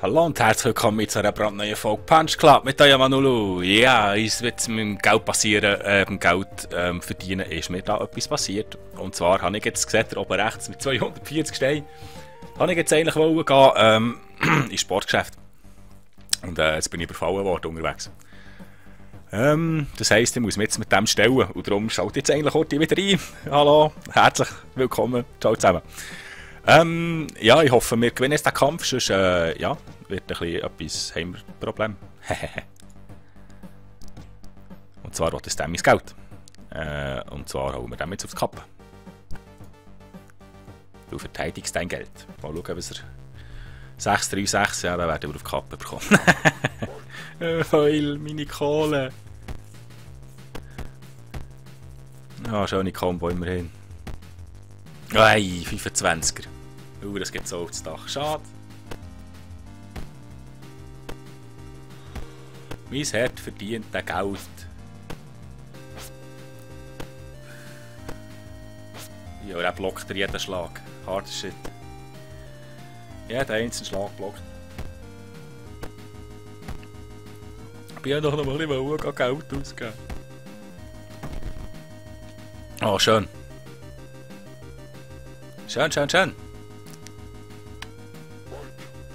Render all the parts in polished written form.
Hallo und herzlich willkommen zu einer brandneuen Folge Punch Club mit eurem Manulu. Ja, uns wird mit dem Geld passieren, Geld verdienen, ist mir da etwas passiert. Und zwar habe ich jetzt gesehen, oben rechts mit 240 Steinen, habe ich jetzt eigentlich gehen, ins Sportgeschäft. Und jetzt bin ich überfallen worden unterwegs. Das heisst, ich muss mich jetzt mit dem stellen und darum schaut jetzt eigentlich heute wieder rein. Hallo, herzlich willkommen, ciao zusammen. Ja, ich hoffe, wir gewinnen jetzt den Kampf, sonst ja, wird ein bisschen etwas, haben wir ein Problem. Und zwar will es dem mein Geld. Und zwar holen wir dem jetzt aufs Kapp. Du verteidigst dein Geld. Mal schauen, was er... 636, ja, dann werden wir auf die Kappe bekommen. Heul, meine Kohle. Ja, schöne Combo immerhin. Ei, 25er. Das geht so aufs Dach. Schade. Mein Herd verdient das Geld. Ja, er blockt jeden Schlag. Harder Shit. Jeder einzelne Schlag blockt. Ich bin ja doch noch mal ein bisschen Geld ausgeben. Oh, schön. Schön, schön, schön.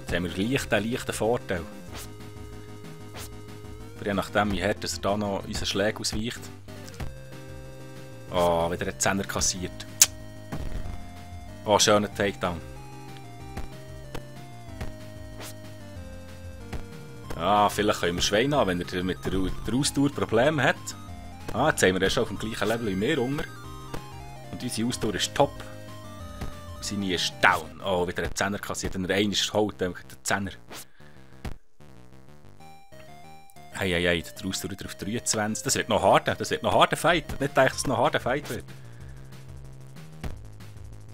Jetzt haben wir einen leichten Vorteil. Aber je nachdem, wie hart er da noch unseren Schläge ausweicht. Oh, wieder ein Zehner kassiert. Oh, schöner Takedown. Ah, vielleicht können wir Schwein haben, wenn er mit der Ausdauer Probleme hat. Ah, jetzt haben wir schon auf dem gleichen Level wie wir Hunger. Und unsere Ausdauer ist top. Seine ist down. Oh, wieder ein Zehner kassiert. Wenn er einen ist, holt er den Zehner. Hey, der Ausdauer wieder auf 23. Das wird noch harder. Das wird noch harder Fight. Nicht gedacht, dass es noch harder Fight wird.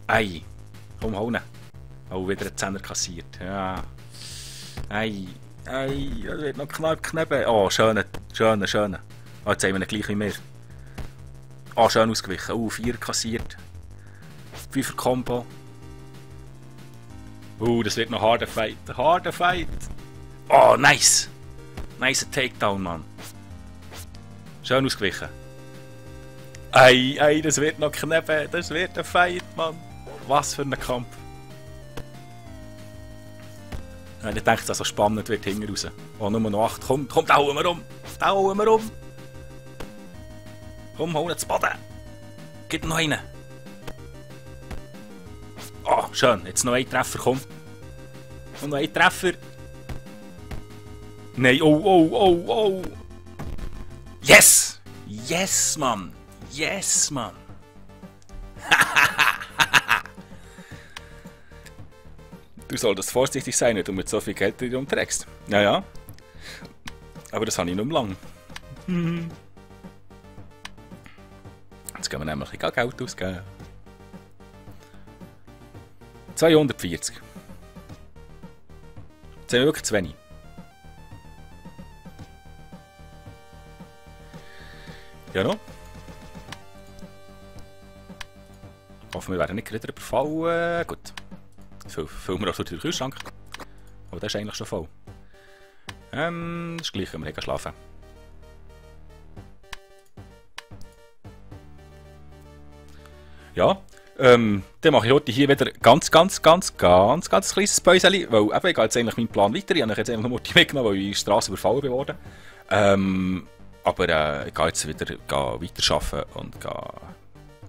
Ei. Komm, hol ihn. Oh, wieder ein Zehner kassiert. Ja. Ei, das wird noch knapp. Oh, schöner. Oh, jetzt haben wir ihn gleich wie mehr. Oh, schön ausgewichen. 4 kassiert. 5er Combo. Das wird noch harder Fight. Oh, nice. Nice Takedown, Mann. Schön ausgewichen. Ei, das wird noch knapp. Das wird ein Fight, Mann. Was für ein Kampf. Ich denke, dass es so spannend wird hinten raus. Oh, nur noch 8. Komm, da hauen wir um. Komm, hol ihn zu Boden. Gib noch einen. Oh, schön. Jetzt noch ein Treffer, komm. Und noch ein Treffer. Nein, oh. Yes! Yes, Mann. Du solltest vorsichtig sein, wenn du mit so viel Geld umträgst. Ja. Aber das habe ich nicht lang. Jetzt gehen wir nämlich ein bisschen Geld ausgeben. 240. Das sind wirklich zu wenig. Ja noch. Hoffen wir werden nicht gerade überfallen. Gut. Füllen wir auch durch den Kühlschrank. Oh, der ist eigentlich schon voll. Das ist gleich, wenn wir schlafen. Ja. Dann mache ich heute hier wieder ganz kleines Päuschen, weil eben, ich gehe jetzt eigentlich meinen Plan weiter. Ich habe jetzt einfach nur die mitgenommen, weil ich in der Straße überfallen wurde. Aber ich gehe jetzt wieder weiter arbeiten und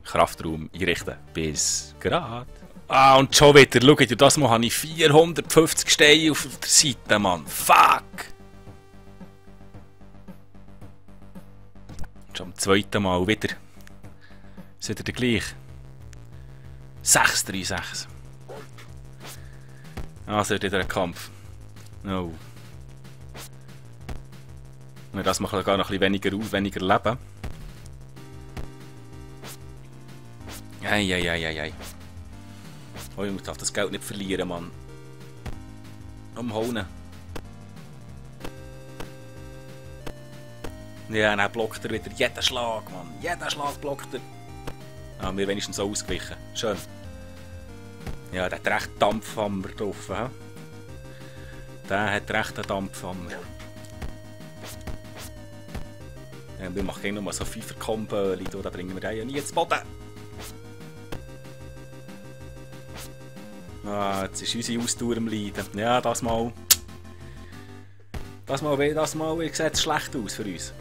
Kraftraum einrichten. Bis gerade. Ah, und schon wieder, schaut, das Mal habe ich 450 Steine auf der Seite, Mann. Fuck! Schon am zweiten Mal wieder. Ist wieder der gleiche. 636. Ah, es wird wieder ein Kampf. No. Und das macht gar noch ein bisschen weniger leben. Ei. Oh, ich darf das Geld nicht verlieren, Mann. Umhauen. Ja, dann blockt er wieder jeden Schlag, Mann. Jeden Schlag blockt er. Ah, mir wenigstens so ausgewichen. Schön. Ja, der hat recht Dampfhammer drauf. Der hat recht einen Dampf an mir. Ja, wir machen nur so 5er-Kombo, da bringen wir den ja nie ins Boden. Ah, jetzt ist unsere Ausdauer am Leiden. Ja, das mal, wie sieht es schlecht aus für uns.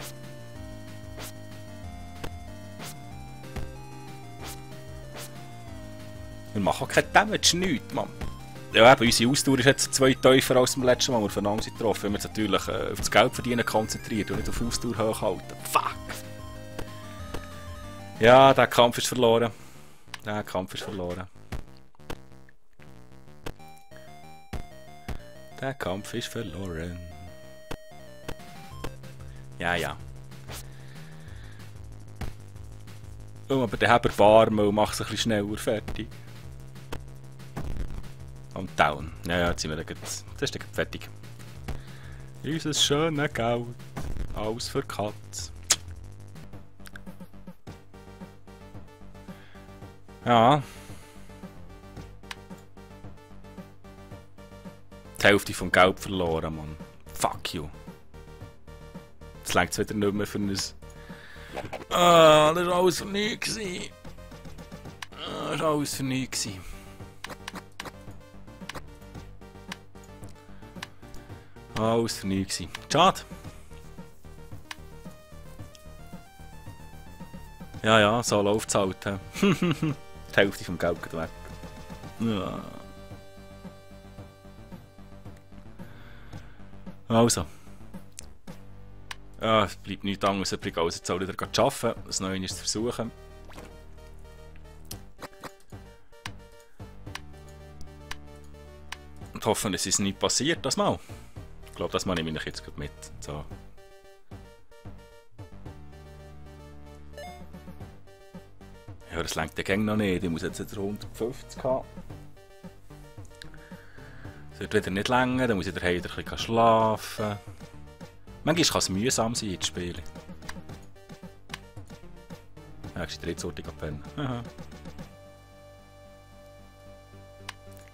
Wir machen auch keinen Damage, nichts, Mann. Ja, eben, unsere Ausdauer ist jetzt 2 tiefer als beim letzten Mal, wo wir voneinander sind getroffen. Wir haben uns natürlich auf das Geld verdienen konzentriert und nicht auf Ausdauer hochhalten. Fuck! Ja, der Kampf ist verloren. Der Kampf ist verloren. Der Kampf ist verloren. Ja, ja. Oh, aber der Heber Barmel macht es ein bisschen schneller fertig. Und down. Ja, ja, jetzt sind wir das ist dann fertig. Unser schönes Geld. Alles für Katz. Ja. Die Hälfte vom Geld verloren, Mann. Fuck you. Jetzt längt es wieder nicht mehr für ein... Ah, das war alles für nichts. Das war alles für nichts. Alles für nichts. Schade. Ja, ja, so läuft es halt. Die Hälfte vom Geld geht weg. Ja. Also. Ja, es bleibt nichts anderes übrig, als jetzt auch wieder zu arbeiten, das Neue zu versuchen. Und hoffen, es ist nicht passiert, das Mal. Ich glaube, das nehme ich jetzt mit. So. Ja, das lenkt der Gang noch nicht. Ich muss jetzt 150 haben. Das wird wieder nicht länger, dann muss ich daheim wieder ein bisschen schlafen. Manchmal kann es mühsam sein, das Spiel. Ja, ich bin drittseitig pennen.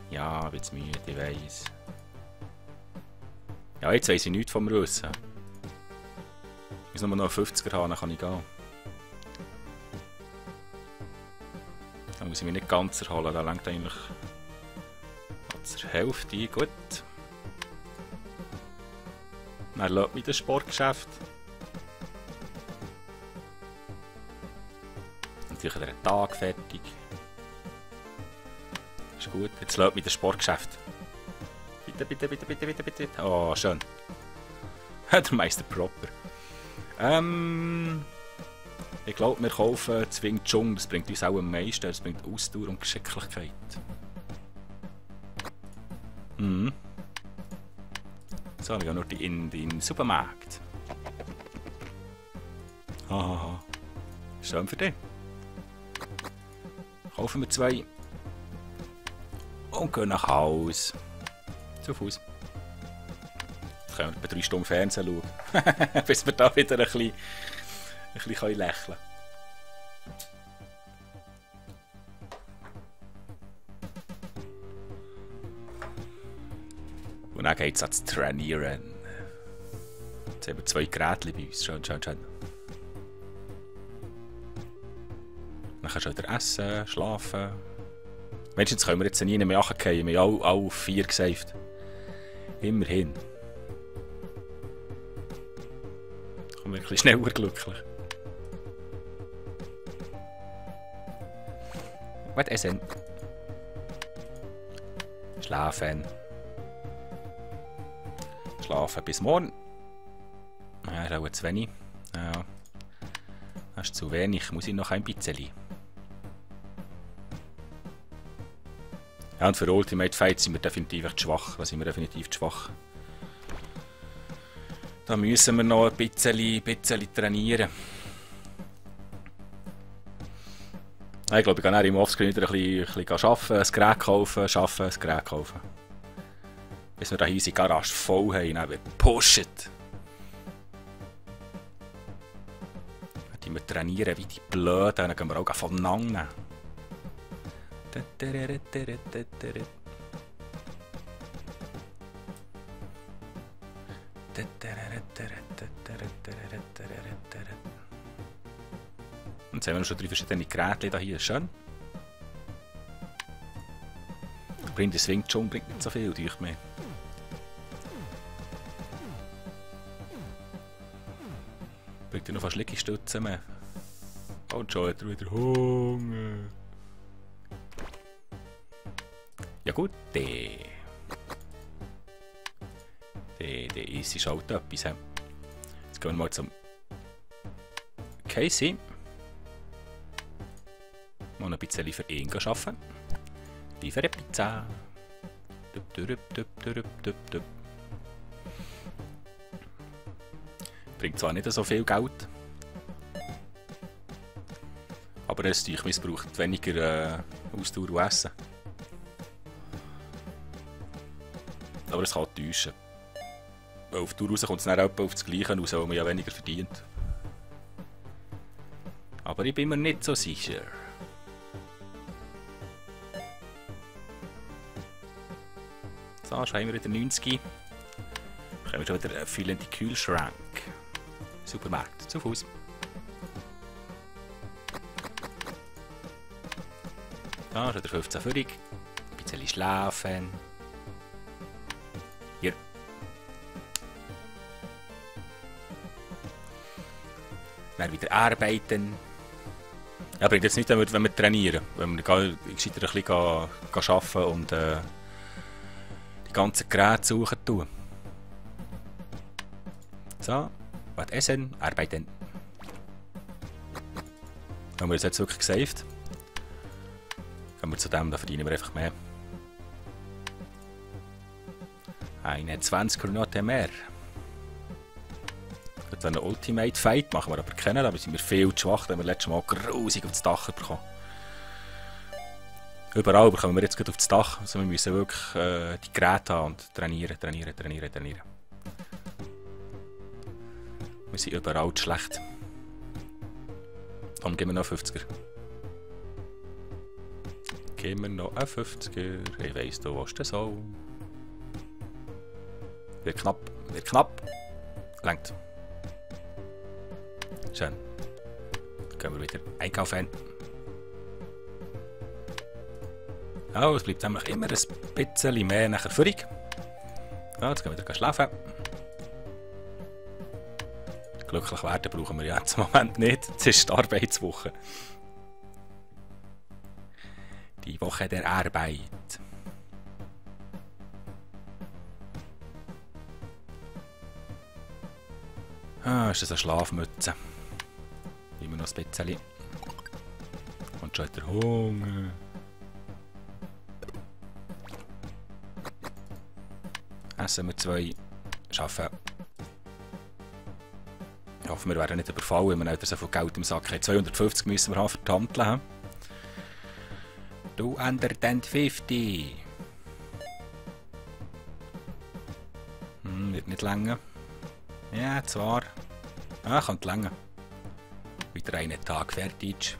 Ja, ich bin jetzt müde, ich weiss. Ja, jetzt weiss ich nichts vom Russen. Ich muss nur noch 50er haben, dann kann ich gehen. Dann muss ich mich nicht ganz erholen, da reicht eigentlich zur Hälfte. Gut. Dann lässt mich das Sportgeschäft. Natürlich der Tag fertig. Ist gut, jetzt lässt mich das Sportgeschäft. Bitte, bitte, bitte, bitte, bitte, bitte. Oh, schön. Der Meister Proper. Ich glaube, wir kaufen Zwing Chung. Das bringt uns auch am meisten. Das bringt Ausdauer und Geschicklichkeit. Mhm. So, wir gehen nur in den Supermarkt. Hahaha. Schön für dich. Kaufen wir 2. Und gehen nach Haus. Zu Fuß. Jetzt können wir bei 3 Stunden Fernsehen schauen. Bis wir da wieder ein bisschen lächeln können. Und dann geht es ans Trainieren. Jetzt haben wir 2 Geräte bei uns. Schön, schön, schön. Dann kannst du wieder essen, schlafen. Menschens können wir jetzt nie mehr nachgehen. Wir haben alle auf 4 gesaved. Immerhin. Ich bin wirklich schneller glücklich. Was essen? Schlafen. Schlafen bis morgen. Ja, ist auch zu wenig. Ja. Das ist zu wenig. Muss ich noch ein bisschen. Ja, und für Ultimate Fight sind wir definitiv echt schwach. Da sind wir definitiv schwach. Da müssen wir noch ein bisschen trainieren. Ich glaube, ich kann im Offscreen wieder ein bisschen arbeiten, ein Gerät kaufen, ein Gerät kaufen. Bis wir da unsere Garage voll haben, dann wird gepusht. Wenn wir trainieren wie die Blöden, dann gehen wir auch voneinander. Und jetzt haben wir schon 3 verschiedene Geräte hier. Schön. Bringt das Swing schon, bringt nicht so viel durch mehr. Bringt ja noch fast Liegestützen mehr. Und schon hat er wieder Hunger. Ja gut, der ist halt etwas. He. Jetzt gehen wir mal zum Casey. Mal ein bisschen für ihn arbeiten. Liefere Pizza. Bringt zwar nicht so viel Geld. Aber es braucht weniger Ausdauer und Essen. Aber es kann täuschen. Weil auf die Tour raus kommt es dann auch auf das Gleiche raus, weil man ja weniger verdient. Aber ich bin mir nicht so sicher. So, schon haben wir wieder 90. Dann haben wir schon wieder einen füllenden Kühlschrank. Supermarkt, zu Fuß. Da schon der 15 Völlig. Ein bisschen schlafen. Hier. Dann wieder arbeiten. Ja, bringt jetzt nicht, wenn wir trainieren. Wenn wir gescheiter ein bisschen arbeiten und die ganzen Geräte suchen tun. So, was essen, arbeiten. Haben wir das jetzt wirklich gesaved? Gehen wir zu dem, da verdienen wir einfach mehr. Eine 20 Granaten mehr. So einen Ultimate Fight machen wir aber kennen, aber sind wir viel zu schwach, da haben wir letztes Mal grusig auf das Dach bekommen. Überall bekommen wir jetzt gerade auf das Dach, also wir müssen wirklich die Geräte haben und trainieren. Wir sind überall zu schlecht. Dann geben wir noch 50er. Geben wir noch einen 50er. Ich weiss, du willst das auch. Wird knapp. Langt. Schön. Dann können wir wieder einkaufen. Oh, es bleibt nämlich immer ein bisschen mehr nachher Führung. Ja, jetzt gehen wir wieder schlafen. Glücklich werden brauchen wir ja jetzt im Moment nicht. Es ist die Arbeitswoche. Die Woche der Arbeit. Ah, ist das eine Schlafmütze? Immer noch ein bisschen. Und schon der Hunger. Essen wir 2. Arbeiten. Ich hoffe, wir werden nicht überfallen, wenn wir nicht so viel Geld im Sack haben. 250 müssen wir haben für die Hanteln. 250. Wird nicht länger. Ja, zwar. Ah, könnte länger. Wieder einen Tag fertig.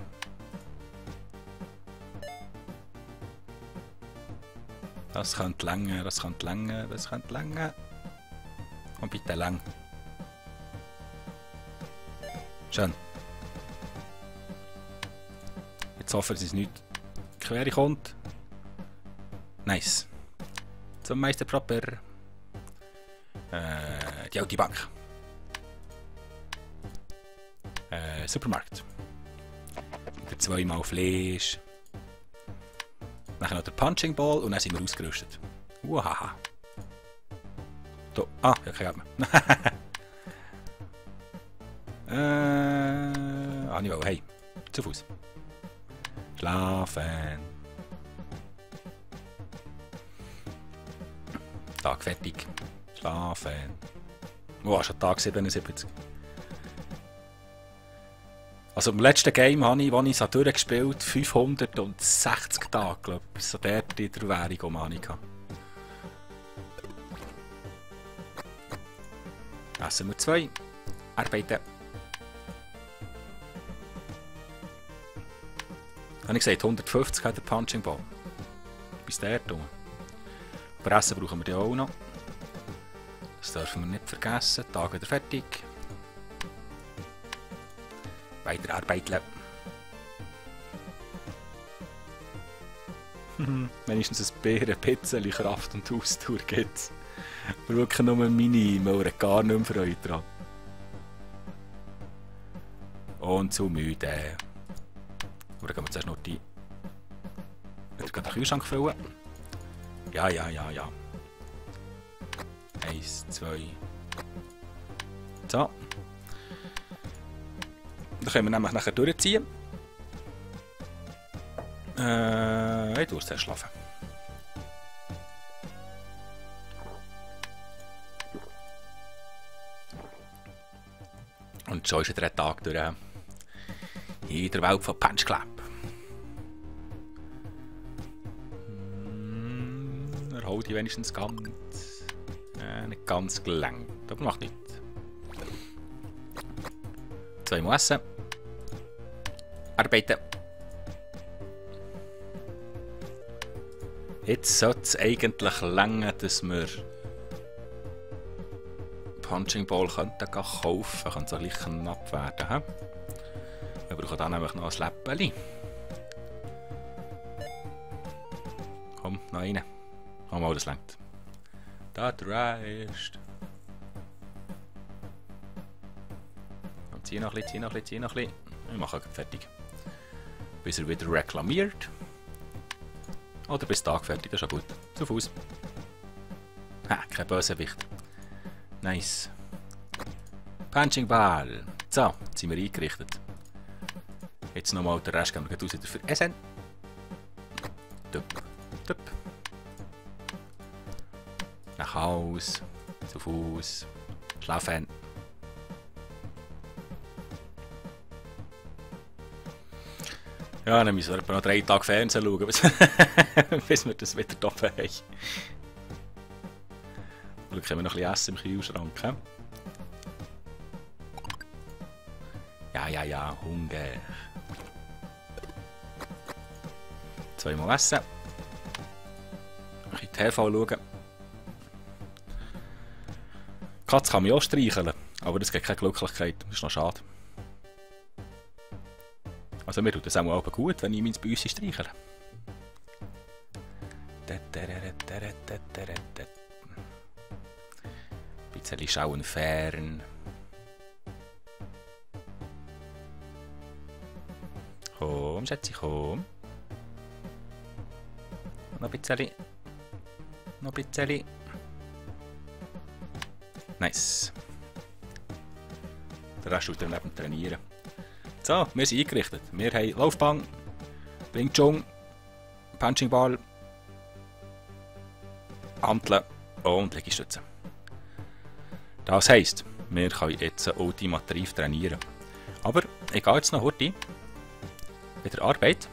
Das könnte länger, das könnte länger. Und bitte lang. Schön. Jetzt hoffen wir, dass es nicht quer kommt. Nice. Zum Meister Proper. Die alte Bank. Supermarkt. Wieder 2 Mal Fleisch. Dann noch der Punching Ball und dann sind wir ausgerüstet. Uhaha. Ah, ja, kein Geld mehr. Anniveau, hey. Zu Fuß. Schlafen. Tag fertig. Schlafen. Oh, schon Tag 77. Also im letzten Game habe ich, als ich es durchgespielt 560 Tage, glaube ich. Bis so dort in der Währung hatte. Essen wir 2. Arbeiten. Habe ich gesagt, 150 hat der Punching Ball. Bis dort. Aber Essen brauchen wir ja auch noch. Das dürfen wir nicht vergessen. Tag wieder fertig. Weiter arbeiten. Wenigstens ein bisschen Kraft und Ausdauer gibt es. Wirklich nur Minimum, gar nicht mehr Freude dran. Und zu müde. Aber dann gehen wir zuerst noch die... Wieder den Kühlschrank füllen. Ja. 1, 2. So. Dann können wir nämlich nachher durchziehen. Ich tue es zuerst schlafen. Und schon ist wieder ein Tag durch in der Welt von Punch Club. Erhol dich wenigstens ganz. Nicht ganz gelangt, aber macht nichts. 2 Mal essen. Arbeiten. Jetzt sollte es eigentlich länger, dass wir Punching Ball könnten kaufen. Könnte so gleich knapp werden. Wir brauchen dann nämlich noch ein Läppchen. Komm, noch rein. Komm mal, das längt. Das reicht. Und zieh noch ein bisschen. Wir machen fertig. Bis er wieder reklamiert. Oder bis Tag fertig, das ist auch gut. Zu Fuß. Ha, kein Bösewicht. Nice. Punching Ball. So, jetzt sind wir eingerichtet. Jetzt nochmal den Rest gehen wir raus für Essen. Tup. Nach Haus. Zu Fuß. Schlafen. Ja, dann müssen wir etwa noch 3 Tage Fernsehen schauen, bis wir das wieder da haben. Dann können wir noch ein bisschen Essen im Kühlschrank. Ja, Hunger. 2 Mal essen. Ein bisschen TV schauen. Die Katze kann mich auch streicheln, aber das gibt keine Glücklichkeit, das ist noch schade. Also mir tut das auch gut, wenn ich meins bei uns streichle. Ein bisschen schauen fern. Komm, Schätze, komm. Noch ein bisschen. Nice. Der Rest tut neben trainieren. So, wir sind eingerichtet. Wir haben Laufbahn, Wing Chun, Punching Ball, Hanteln und Liegestützen. Das heisst, wir können jetzt ultimativ trainieren. Aber ich gehe jetzt noch heute bei der Arbeit.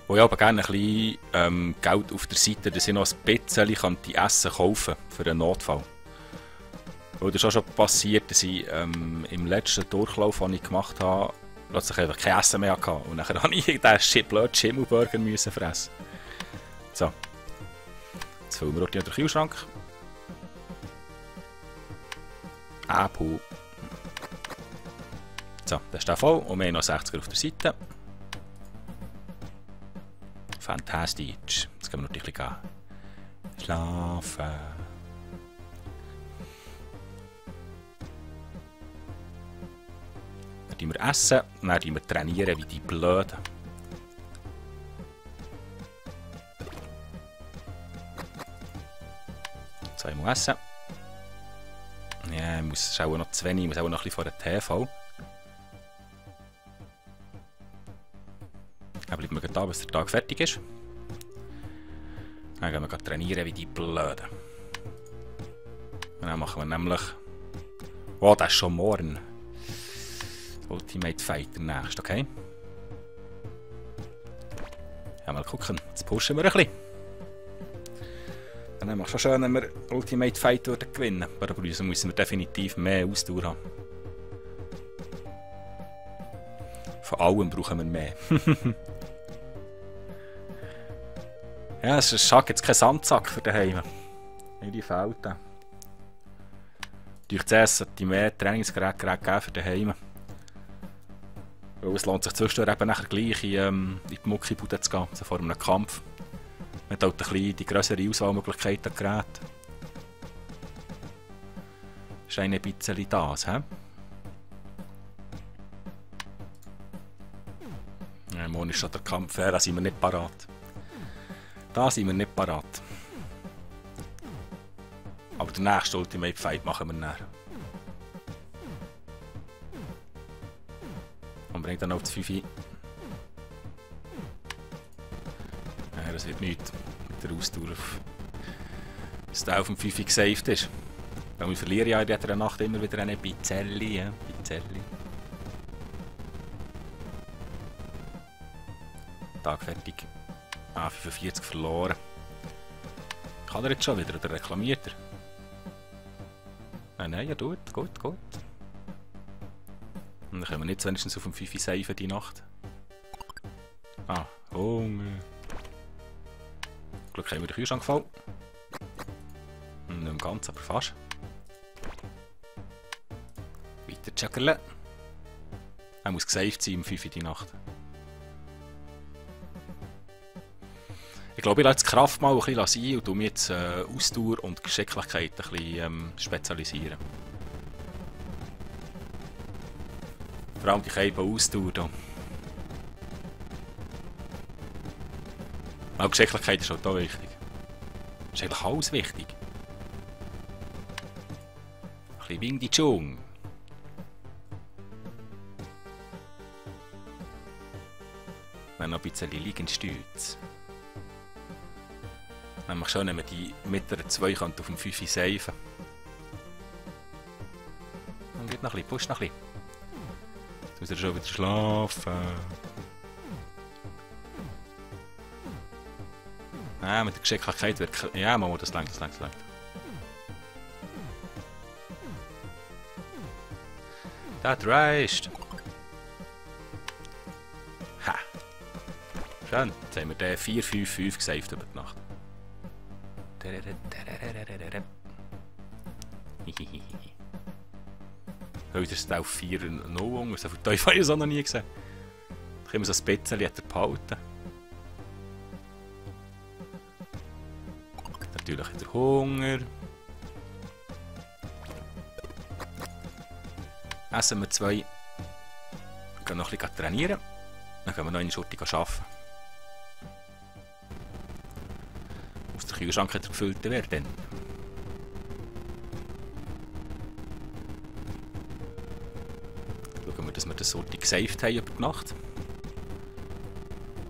Wo ich aber gerne ein bisschen Geld auf der Seite, dass ich noch ein bisschen Essen kaufen kann für einen Notfall. Weil das ist auch schon passiert, dass ich im letzten Durchlauf, den ich gemacht habe, plötzlich einfach kein Essen mehr hatte. Und dann musste ich diesen blöden Schimmelburger fressen. So. Jetzt füllen wir den Kühlschrank. Puh. So, das ist der voll und wir haben noch 60er auf der Seite. Fantastisch. Jetzt gehen wir noch ein bisschen schlafen. Dann wir essen und dann wir trainieren wie die Blöden. Zweimal essen. Ja, ich muss auch noch zu wenig, ich muss auch noch ein bisschen vor der TV. Dann bleiben wir da, bis der Tag fertig ist. Dann gehen wir trainieren wie die Blöden. Und dann machen wir nämlich... Oh, das ist schon morgen. Ultimate Fighter nächst, okay? Ja, mal gucken. Jetzt pushen wir ein bisschen. Dann wäre es schon schön, wenn wir Ultimate Fight gewinnen. Aber bei uns müssen wir definitiv mehr Ausdauer haben. Von allem brauchen wir mehr. Ja, es ist schade, jetzt kein Sandsack für daheim. Die fehlt. Durch das sollte mehr Trainingsgeräte geben für daheim. Weil es lohnt sich zwischendurch eben nachher gleich in die Muckibude zu gehen, so vor einem Kampf. Man hat halt ein bisschen die grössere Auswahlmöglichkeit an Geräten. Das ist ein bisschen das, hä? Ja, morgen ist schon der Kampf, da sind wir nicht parat. Da sind wir nicht parat. Aber den nächsten Ultimate Fight machen wir nachher. Und bringt dann auf das 5. Ja, das wird nichts mit der Ausdauer, dass der auf dem 5 gesaved ist. Weil wir verlieren ja in dieser Nacht immer wieder eine Pizzelli. Ja? Pizzelli. Tag fertig. Ah, 45 verloren. Kann er jetzt schon wieder oder reklamiert er? Nein, ja, gut. Und dann können wir nicht wenigstens auf dem 5 saven die Nacht. Ah, Hunger. Glück haben wir den Kühlschrank voll. Nicht im Ganzen, aber fast. Weiter juggeln. Er muss gesaved sein im 5 die Nacht. Ich glaube, ich lasse die Kraft mal ein bisschen sein und mich jetzt Ausdauer und Geschicklichkeit ein bisschen spezialisieren. Vor allem die Kälte Ausdauer hier. Auch Geschicklichkeit ist halt auch wichtig. Ist eigentlich alles wichtig. Ein bisschen Wing die Chung. Dann noch ein bisschen Liegenstütz. Nämlich schon, wenn man die mit der 2 auf dem 5 saven. Und geht noch ein bisschen, pusht noch ein bisschen. Jetzt muss er schon wieder schlafen. Ja, mit der Geschicklichkeit wird... Ja, Mama, das langt. Das reicht. Ha! Schön. Jetzt haben wir den 4-5-5 gesaved über die Nacht. Heute ist es auf 4-0, so viel Teufel habe ich es noch nie gesehen. Da können wir so ein bisschen hat er behalten. Natürlich hat er Hunger. Essen wir 2. Gehen noch ein bisschen trainieren. Dann können wir noch eine Schurte arbeiten. Muss der Kühlschrank gefüllt werden. Schauen wir, dass wir das Sorte gesaved haben über die Nacht.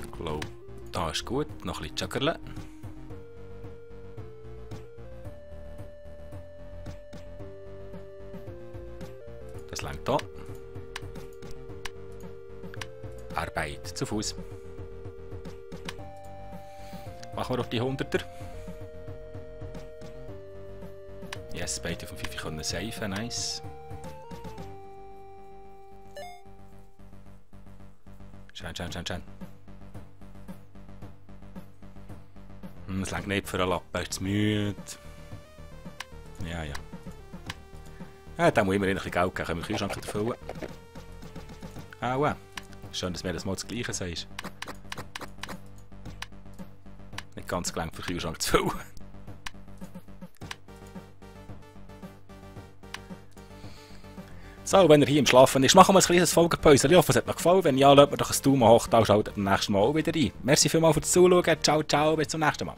Ich glaube, da ist gut. Noch ein bisschen juggeln. Das langt da. Arbeit zu Fuß. Machen wir auf die 100er. Yes, beide auf dem 5 können saven, nice. Schön. Es langt nicht für einen Lappen, er ist zu müde. Ja. Ja, da muss ich mir ein bisschen Geld geben, können wir den Kühlschrank wieder füllen. Aua. Schön, dass mir das mal das Gleiche sagst. Nicht ganz gelangt für den Kühlschrank zu füllen. So, wenn er hier im Schlafen ist, machen wir ein kleines Folgenpäuschen. Ich hoffe, es hat euch gefallen. Wenn ja, lasst mir doch ein Daumen hoch, dann schaltet beim nächsten Mal auch wieder rein. Merci vielmals fürs Zuschauen. Ciao, bis zum nächsten Mal.